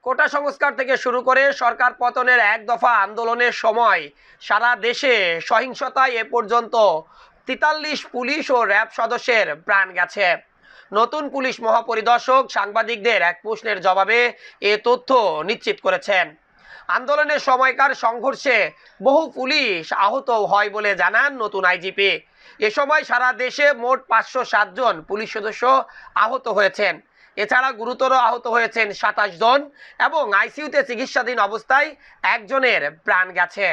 কোটা সংস্কার থেকে শুরু করে সরকার পতনের এক দফা আন্দোলনের সময় সারা দেশে সহিংসতায় এ পর্যন্ত ৪৩ পুলিশ ও র্যাব সদস্যের প্রাণ গেছে। নতুন পুলিশ মহাপরিদর্শক সাংবাদিকদের এক প্রশ্নের জবাবে এ তথ্য নিশ্চিত করেছেন। আন্দোলনের সময়কার সংঘর্ষে বহু পুলিশ আহত হয় বলে জানান নতুন আইজিপি। এ সময় সারা দেশে মোট ৫০৭ জন পুলিশ সদস্য আহত হয়েছেন। এছাড়া গুরুতর আহত হয়েছেন ২৭ জন এবং আইসিইউতে চিকিৎসাধীন অবস্থায় একজনের প্রাণ গেছে।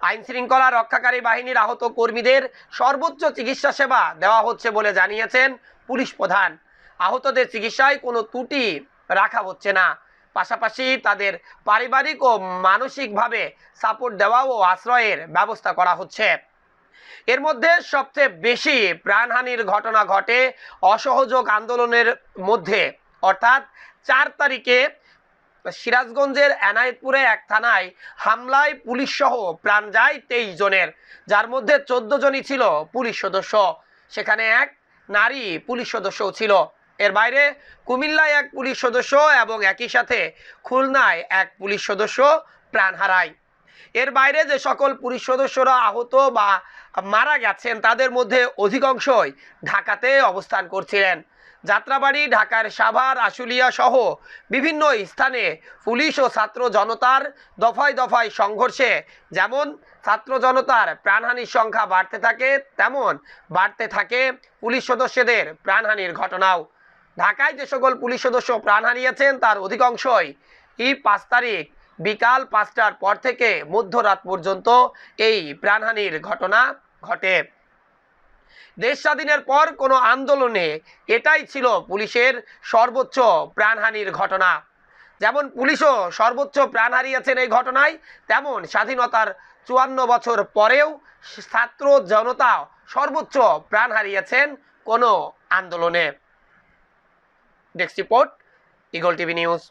আইন শৃঙ্খলা রক্ষাকারী বাহিনীর আহত কর্মীদের সর্বোচ্চ চিকিৎসা সেবা দেওয়া হচ্ছে বলে জানিয়েছেন পুলিশ প্রধান। আহতদের চিকিৎসায় কোনো ত্রুটি রাখা হচ্ছে না, পাশাপাশি তাদের পারিবারিক ও মানসিকভাবে সাপোর্ট দেওয়া ও আশ্রয়ের ব্যবস্থা করা হচ্ছে। এর মধ্যে সবচেয়ে বেশি প্রাণহানির ঘটনা ঘটে অসহযোগ আন্দোলনের মধ্যে, অর্থাৎ ৪ তারিখে সিরাজগঞ্জের এনায়েতপুরে এক থানায় হামলায় পুলিশ সহ প্রাণ যায় ২৩ জনের, যার মধ্যে ১৪ জনই ছিল পুলিশ সদস্য। সেখানে এক নারী পুলিশ সদস্যও ছিল। এর বাইরে কুমিল্লায় এক পুলিশ সদস্য এবং একই সাথে খুলনায় এক পুলিশ সদস্য প্রাণ হারায়। এর বাইরে যে সকল পুলিশ সদস্যরা আহত বা মারা গেছেন তাদের মধ্যে অধিকাংশই ঢাকাতে অবস্থান করছিলেন। যাত্রাবাড়ি, ঢাকার সাভার, আশুলিয়া সহ বিভিন্ন স্থানে পুলিশ ও ছাত্র জনতার দফায় দফায় সংঘর্ষে যেমন ছাত্র জনতার প্রাণহানির সংখ্যা বাড়তে থাকে, তেমন বাড়তে থাকে পুলিশ সদস্যদের প্রাণহানির ঘটনাও। ঢাকায় যে সকল পুলিশ সদস্য প্রাণ হারিয়েছেন তার অধিকাংশই ৫ তারিখ বিকাল ৫টার পর থেকে মধ্যরাত পর্যন্ত এই প্রাণহানির ঘটনা ঘটে। দেশ স্বাধীনের পর কোনো আন্দোলনে এটাই ছিল পুলিশের সর্বোচ্চ প্রাণহানির ঘটনা। যেমন পুলিশও সর্বোচ্চ প্রাণ হারিয়েছেন এই ঘটনায়, তেমন স্বাধীনতার ৫৪ বছর পরেও ছাত্র জনতা সর্বোচ্চ প্রাণ হারিয়েছেন কোনো আন্দোলনে। Desk report, eagle TV news.